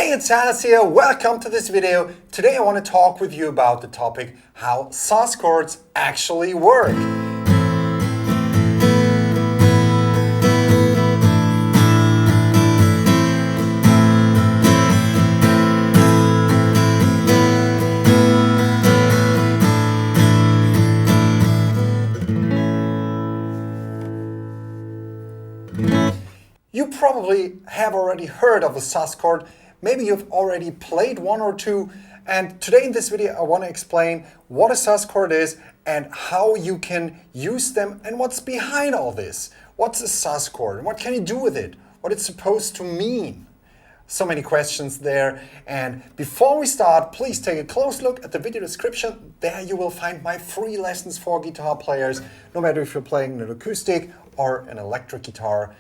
Hey, it's Alice here. Welcome to this video. Today I want to talk with you about the topic how sus chords actually work. You probably have already heard of a sus chord. Maybe you've already played one or two. And today in this video I want to explain what a sus chord is and how you can use them and what's behind all this. What's a sus chord and what can you do with it? What it's supposed to mean? So many questions there. And before we start, please take a close look at the video description. There you will find my free lessons for guitar players. No matter if you're playing an acoustic or an electric guitar,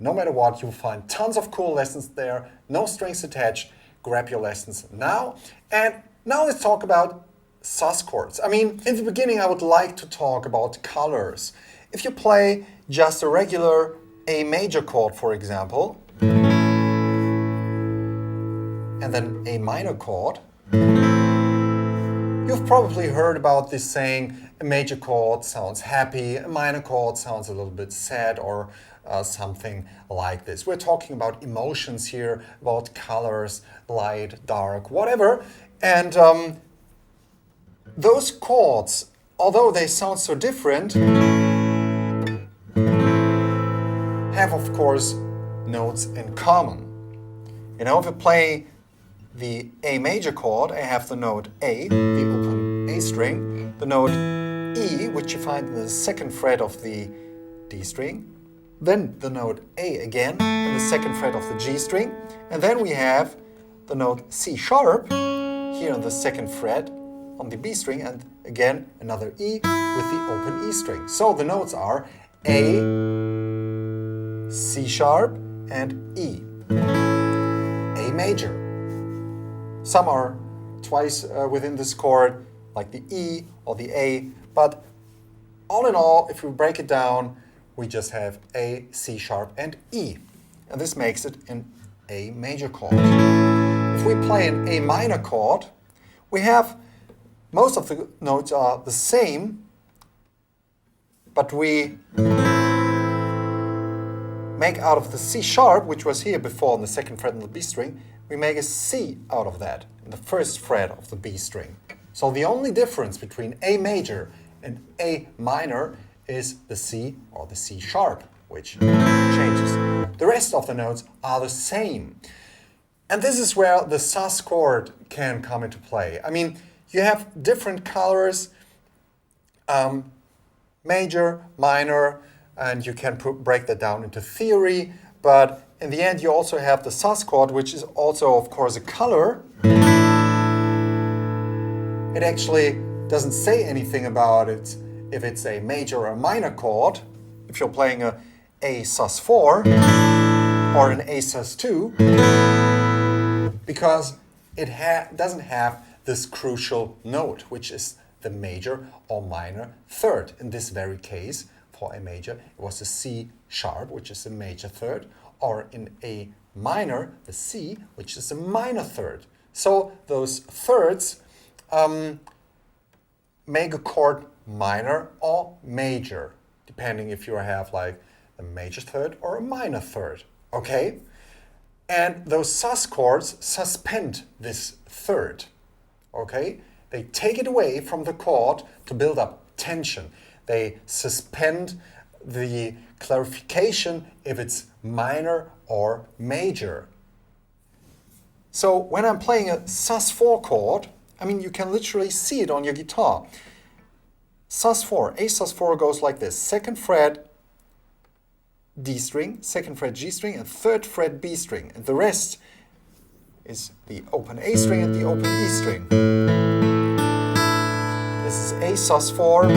no matter what, you'll find tons of cool lessons there, no strings attached. Grab your lessons now. And now let's talk about sus chords. I mean, in the beginning I would like to talk about colors. If you play just a regular A major chord, for example, and then A minor chord, you've probably heard about this saying, a major chord sounds happy, a minor chord sounds a little bit sad, or something like this. We're talking about emotions here, about colors, light, dark, whatever. And those chords, although they sound so different, have of course notes in common. You know, if I play the A major chord, I have the note A, the open A string, the note E, which you find in the second fret of the D string, then the note A again in the second fret of the G string, and then we have the note C sharp here on the second fret on the B string, and again another E with the open E string. So the notes are A, C sharp, and E. A major. Some are twice within this chord, like the E or the A, but all in all, if we break it down, we just have A, C sharp, and E. And this makes it an A major chord. If we play an A minor chord, we have most of the notes are the same, but we make out of the C sharp, which was here before on the second fret on the B string, we make a C out of that in the first fret of the B string. So the only difference between A major and A minor is the C or the C sharp, which changes. The rest of the notes are the same. And this is where the sus chord can come into play. I mean, you have different colors, major, minor, and you can break that down into theory, but in the end you also have the sus chord, which is also of course a color. It actually doesn't say anything about it if it's a major or a minor chord. If you're playing a A sus4 or an A sus2, because it doesn't have this crucial note, which is the major or minor third. In this very case, for A major, it was the C sharp, which is the major third, or in A minor, the C, which is the minor third. So those thirds make a chord minor or major, depending if you have like a major third or a minor third, okay? And those sus chords suspend this third, okay? They take it away from the chord to build up tension. They suspend the clarification if it's minor or major. So when I'm playing a sus4 chord, I mean, you can literally see it on your guitar. Sus4, A sus4 goes like this. Second fret D string, second fret G string, and third fret B string. And the rest is the open A string and the open E string. This is A sus4,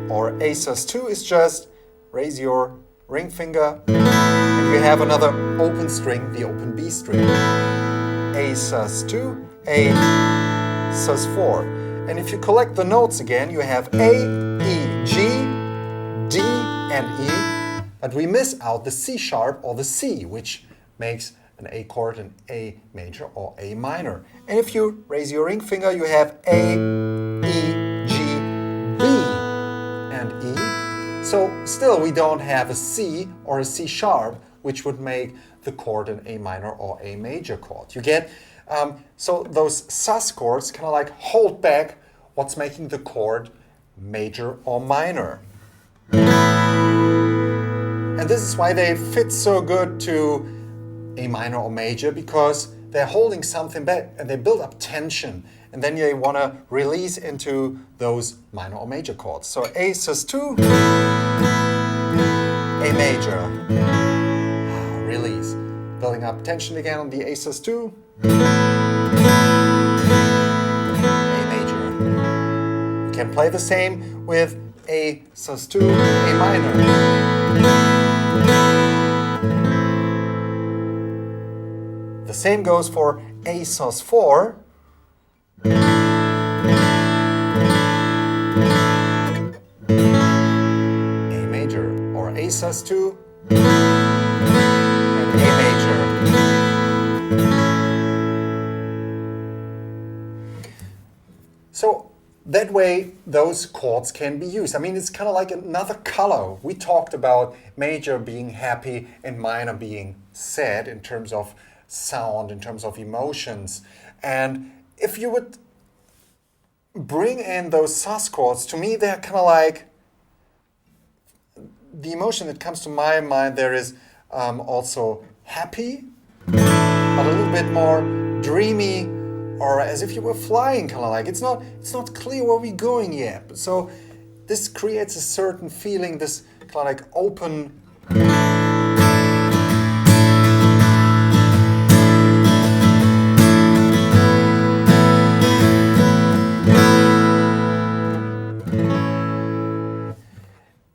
or A sus2 is just raise your ring finger, and you have another open string, the open B string. A sus2, A sus4. And if you collect the notes again, you have A, E, G, D, and E, but we miss out the C sharp or the C, which makes an A chord, an A major or A minor. And if you raise your ring finger, you have A, E, G, B, and E. So still we don't have a C or a C sharp, which would make the chord an A minor or A major chord. You get, so those sus chords kind of like hold back what's making the chord major or minor. And this is why they fit so good to A minor or major, because they're holding something back and they build up tension. And then you want to release into those minor or major chords. So A sus2, A major, release. Building up tension again on the A sus2, A major. You can play the same with A sus2, A minor. The same goes for A sus4, A major, or A sus2, and A major. So that way those chords can be used. I mean, it's kind of like another color. We talked about major being happy and minor being sad in terms of sound, in terms of emotions. And if you would bring in those sus chords, to me they're kind of like, the emotion that comes to my mind there is also happy, but a little bit more dreamy, or as if you were flying, kind of like. It's not clear where we're going yet. So this creates a certain feeling, this kind of like open,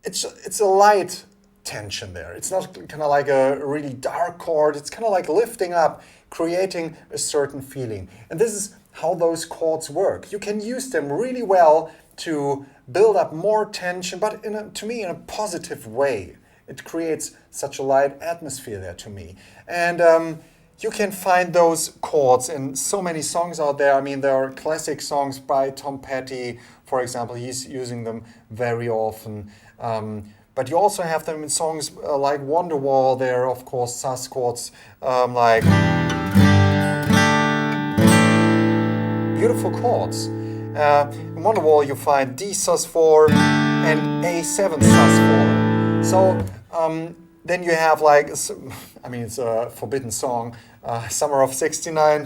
it's a light tension there. It's not kind of like a really dark chord. It's kind of like lifting up, creating a certain feeling. And this is how those chords work. You can use them really well to build up more tension, but to me in a positive way. It creates such a light atmosphere there to me. And you can find those chords in so many songs out there. I mean, there are classic songs by Tom Petty, for example. He's using them very often. But you also have them in songs like Wonderwall. There are, of course, sus chords like beautiful chords. In Wonderwall, you find D sus4 and A7 sus4. So then you have like, I mean, it's a forbidden song, Summer of '69.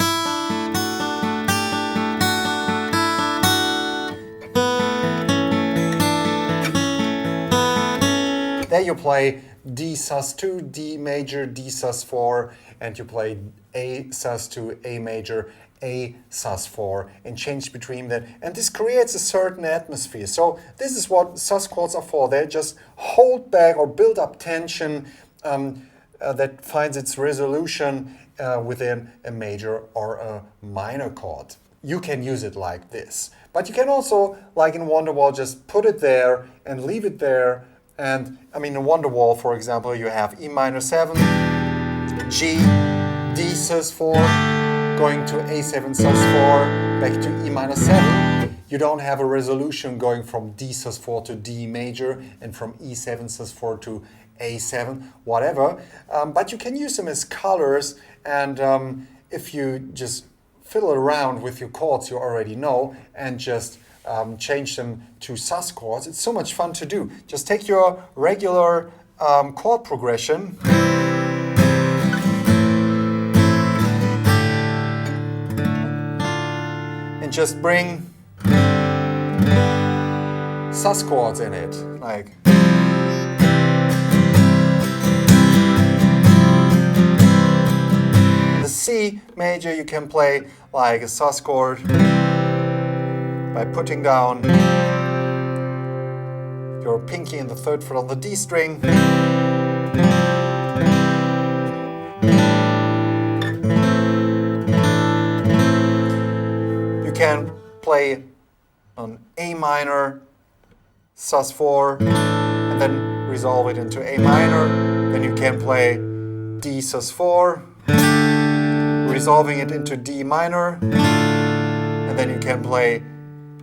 There you play D sus2, D major, D sus4, and you play A sus2, A major, A sus4, and change between them. And this creates a certain atmosphere. So this is what sus chords are for. They just hold back or build up tension that finds its resolution within a major or a minor chord. You can use it like this. But you can also, like in Wonderwall, just put it there and leave it there. And I mean, in Wonderwall, for example, you have E minor 7, G, D sus4, going to A7 sus4, back to E minor 7. You don't have a resolution going from D sus4 to D major and from E7 sus4 to A7, whatever. But you can use them as colors, and if you just fiddle around with your chords you already know and just change them to sus chords. It's so much fun to do. Just take your regular chord progression and just bring sus chords in it, like. The C major you can play like a sus chord by putting down your pinky in the third fret on the D string. You can play an A minor, sus4, and then resolve it into A minor. Then you can play D sus4, resolving it into D minor, and then you can play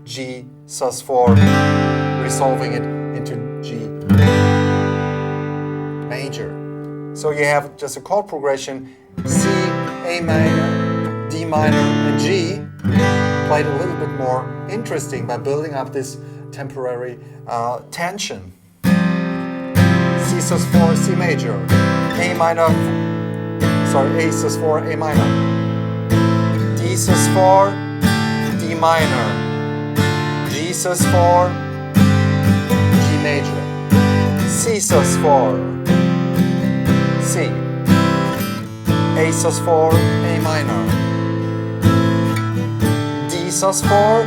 G sus4, resolving it into G major. So you have just a chord progression: C, A minor, D minor, and G, played a little bit more interesting by building up this temporary tension. C sus4, C major, A minor, sorry, A sus4, A minor, D sus4, D minor, G sus4, G major, C sus4, C, A sus4, A minor, D sus4,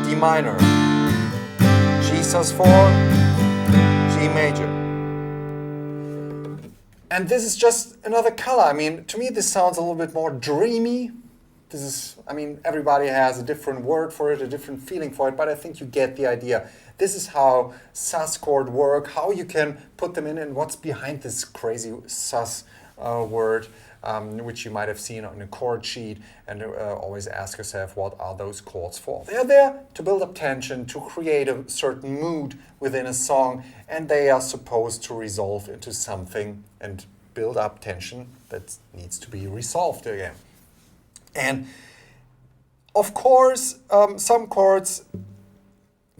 D minor, G sus4, G major. And this is just another color. I mean, to me this sounds a little bit more dreamy. This is, I mean, everybody has a different word for it, a different feeling for it, but I think you get the idea. This is how sus chord work, how you can put them in, and what's behind this crazy sus word, which you might have seen on a chord sheet, and always ask yourself, what are those chords for? They're there to build up tension, to create a certain mood within a song, and they are supposed to resolve into something and build up tension that needs to be resolved again. And of course, some chords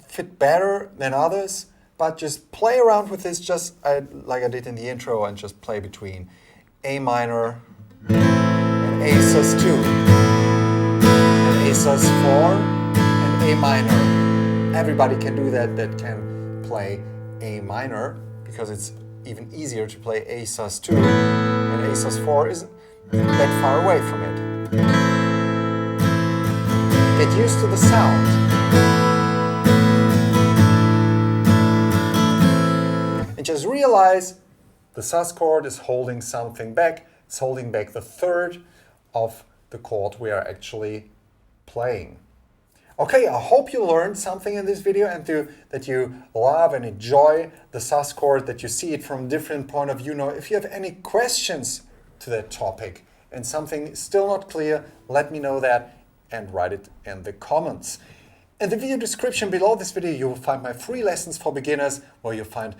fit better than others, but just play around with this, just like I did in the intro, and just play between A minor and A sus2, and A sus4, and A minor. Everybody can do that can play A minor, because it's even easier to play A sus2, and A sus4 isn't that far away from it. Get used to the sound. And just realize the sus chord is holding something back. It's holding back the third of the chord we are actually playing. Okay, I hope you learned something in this video, and that you love and enjoy the sus chord, that you see it from a different point of view. Now, if you have any questions to that topic and something still not clear, let me know that and write it in the comments. In the video description below this video, you will find my free lessons for beginners, where you'll find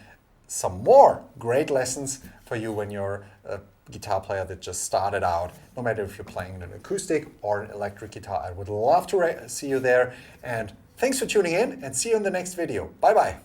some more great lessons for you when you're a guitar player that just started out, no matter if you're playing an acoustic or an electric guitar. I would love to see you there, and thanks for tuning in, and see you in the next video. Bye bye.